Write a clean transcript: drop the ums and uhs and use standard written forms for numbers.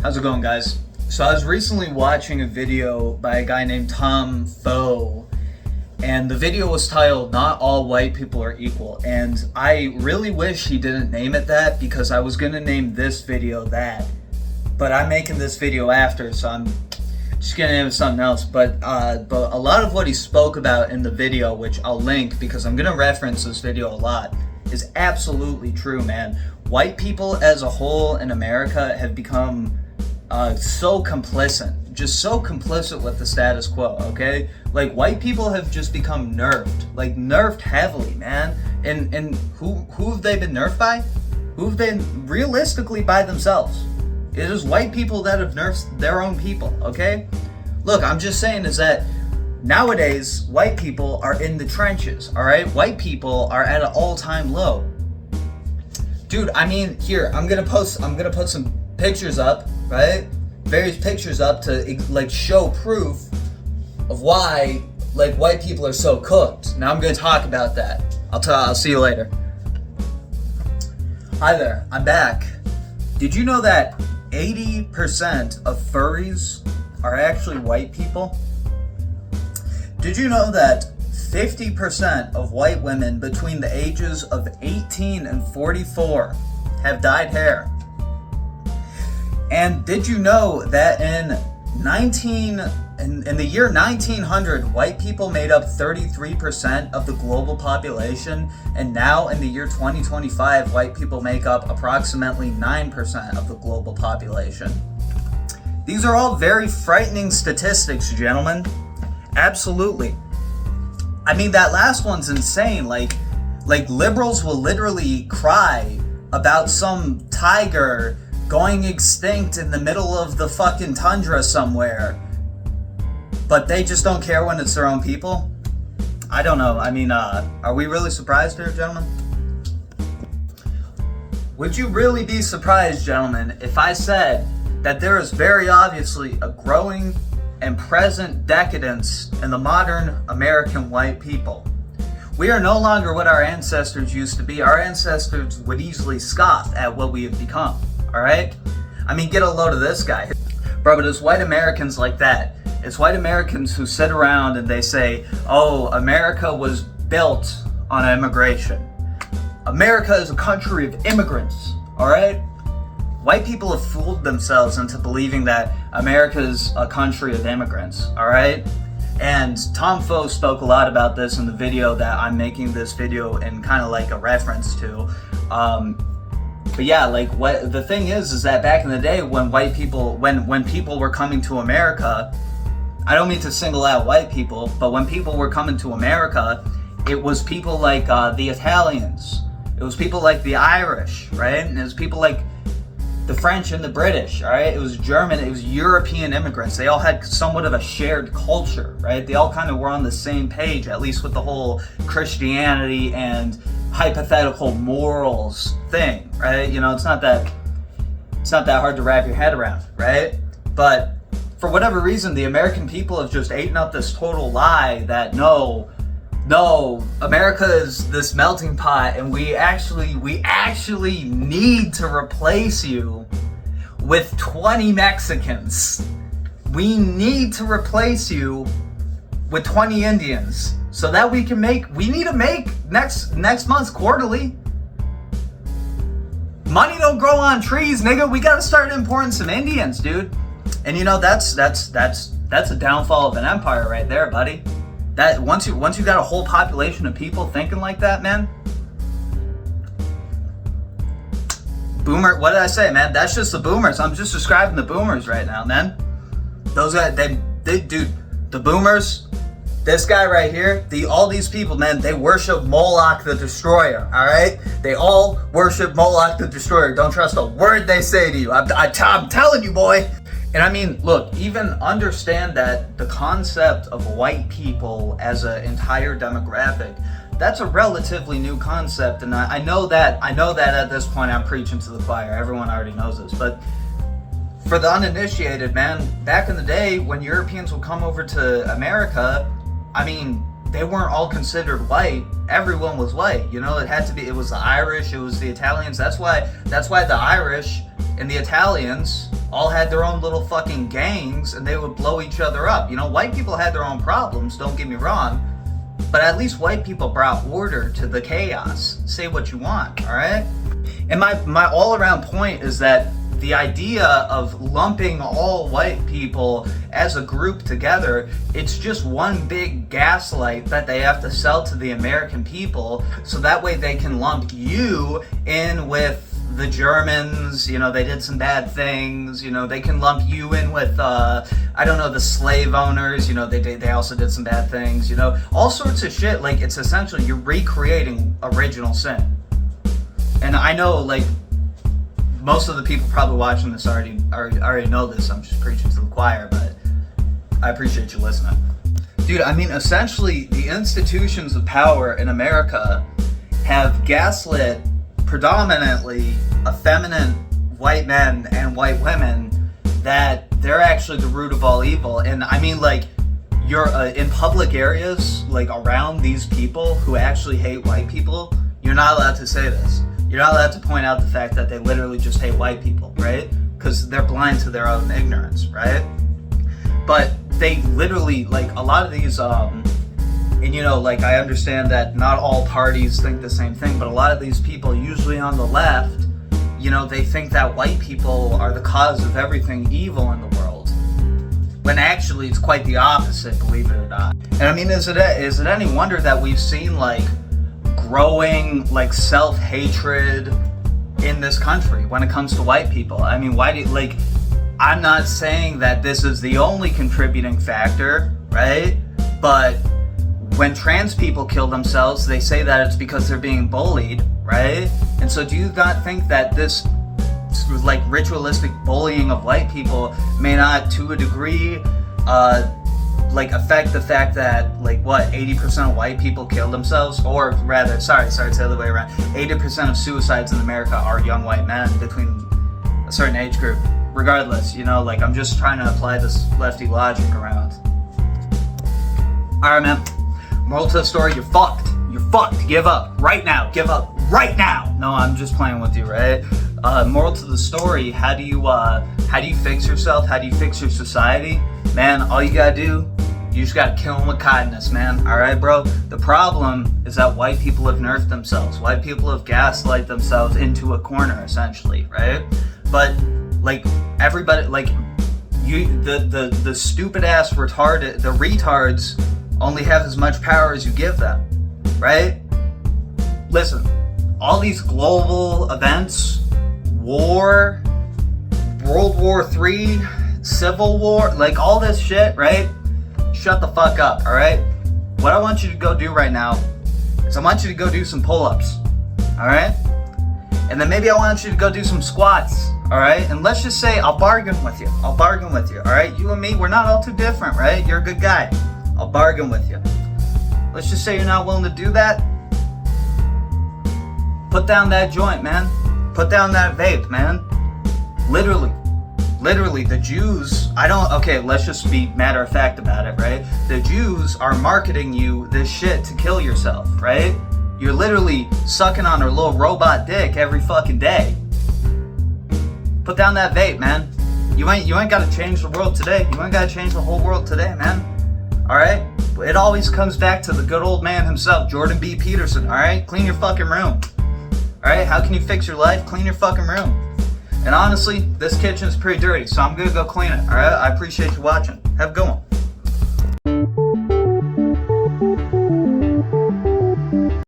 How's it going, guys? So I was recently watching a video by a guy named Tom Foe, and the video was titled "Not All White People Are Equal," and I really wish he didn't name it that, because I was gonna name this video that, but I'm making this video after, so I'm just gonna name it something else. But a lot of what he spoke about in the video, which I'll link because I'm gonna reference this video a lot, is absolutely true, man. White people as a whole in America have become so complicit, just so complicit with the status quo, okay? Like, white people have just become nerfed heavily, man. And who have they been nerfed by? Who've been realistically by themselves? It is white people that have nerfed their own people, okay? Look, I'm just saying is that nowadays, white people are in the trenches, all right? White people are at an all-time low. Dude, I mean, here, I'm gonna put some pictures up, right? Various pictures up to, like, show proof of why, like, white people are so cooked. Now I'm gonna talk about that. I'll see you later. Hi there, I'm back. Did you know that 80% of furries are actually white people? Did you know that 50% of white women between the ages of 18 and 44 have dyed hair? And did you know that in the year 1900, white people made up 33% of the global population, and now in the year 2025, white people make up approximately 9% of the global population? These are all very frightening statistics, gentlemen. Absolutely. I mean, that last one's insane. Like liberals will literally cry about some tiger going extinct in the middle of the fucking tundra somewhere, but they just don't care when it's their own people? I don't know. I mean, are we really surprised here, gentlemen? Would you really be surprised, gentlemen, if I said that there is very obviously a growing and present decadence in the modern American white people? We are no longer what our ancestors used to be. Our ancestors would easily scoff at what we have become, all right? I mean, get a load of this guy. Bro, but it's white Americans like that. It's white Americans who sit around and they say, oh, America was built on immigration. America is a country of immigrants, all right? White people have fooled themselves into believing that America is a country of immigrants, all right? And Tom Foe spoke a lot about this in the video that I'm making this video in kind of like a reference to. But yeah, like, what the thing is that back in the day when white people, when people were coming to America, I don't mean to single out white people, but when people were coming to America, it was people like the Italians, it was people like the Irish, right? And it was people like the French and the British, all right? It was German, it was European immigrants. They all had somewhat of a shared culture, right? They all kind of were on the same page, at least with the whole Christianity and hypothetical morals thing, right? You know, it's not that hard to wrap your head around, right? But for whatever reason, the American people have just eaten up this total lie that no, America is this melting pot, and we actually need to replace you with 20 Mexicans. We need to replace you with 20 Indians so that we need to make next month's quarterly. Money don't grow on trees, nigga. We gotta start importing some Indians, dude. And you know, that's a downfall of an empire right there, buddy. That once you got a whole population of people thinking like that, man. Boomer, what did I say, man? That's just the boomers. I'm just describing the boomers right now, man. Those guys, dude, the boomers, this guy right here, all these people, man, they worship Moloch the Destroyer, all right? They all worship Moloch the Destroyer. Don't trust a word they say to you. I'm telling you, boy. And I mean, look, even understand that the concept of white people as an entire demographic, that's a relatively new concept. And I know that at this point I'm preaching to the choir. Everyone already knows this. But for the uninitiated, man, back in the day when Europeans would come over to America, I mean, they weren't all considered white. Everyone was white. You know, it was the Irish, it was the Italians. That's why the Irish and the Italians all had their own little fucking gangs, and they would blow each other up. You know, white people had their own problems, don't get me wrong, but at least white people brought order to the chaos. Say what you want, all right? And my all-around point is that the idea of lumping all white people as a group together, it's just one big gaslight that they have to sell to the American people, so that way they can lump you in with the Germans. You know, they did some bad things. You know, they can lump you in with the slave owners. You know, they also did some bad things. You know, all sorts of shit. Like, it's essentially you're recreating original sin. And I know, like, most of the people probably watching this already know this. I'm just preaching to the choir, but I appreciate you listening. Dude, I mean, essentially, the institutions of power in America have gaslit predominantly effeminate white men and white women that they're actually the root of all evil. And I mean, like, you're in public areas, like, around these people who actually hate white people, you're not allowed to say this. You're not allowed to point out the fact that they literally just hate white people, right? Because they're blind to their own ignorance, right? But they literally, like, a lot of these, and you know, like, I understand that not all parties think the same thing, but a lot of these people, usually on the left, you know, they think that white people are the cause of everything evil in the world, when actually it's quite the opposite, believe it or not. And I mean, is it any wonder that we've seen, like, growing, like, self-hatred in this country when it comes to white people? I mean, I'm not saying that this is the only contributing factor, right? But when trans people kill themselves, they say that it's because they're being bullied, right? And so do you not think that this, like, ritualistic bullying of white people may not, to a degree, like, affect the fact that, like, 80% of white people kill themselves? Or rather, sorry, it's the other way around. 80% of suicides in America are young white men between a certain age group. Regardless, you know, like, I'm just trying to apply this lefty logic around. Alright, man. Moral to the story, you're fucked. You're fucked. Give up. Right now. Give up. Right now. No, I'm just playing with you, right? Moral to the story, how do you fix yourself? How do you fix your society? Man, all you gotta do, you just gotta kill them with kindness, man. Alright, bro? The problem is that white people have nerfed themselves. White people have gaslight themselves into a corner, essentially, right? But, like, everybody, like, the stupid ass retarded, the retards only have as much power as you give them, right? Listen, all these global events, war, World War III, Civil War, like, all this shit, right? Shut the fuck up, alright? What I want you to go do right now is I want you to go do some pull-ups, alright? And then maybe I want you to go do some squats, alright? And let's just say I'll bargain with you, alright? You and me, we're not all too different, right? You're a good guy. I'll bargain with you. Let's just say you're not willing to do that. Put down that joint, man. Put down that vape, man. Literally, the Jews, let's just be matter of fact about it, right? The Jews are marketing you this shit to kill yourself, right? You're literally sucking on her little robot dick every fucking day. Put down that vape, man. You ain't gotta change the world today. You ain't gotta change the whole world today, man. Alright? It always comes back to the good old man himself, Jordan B. Peterson, alright? Clean your fucking room. Alright? How can you fix your life? Clean your fucking room. And honestly, this kitchen is pretty dirty, so I'm gonna go clean it, alright? I appreciate you watching. Have a good one.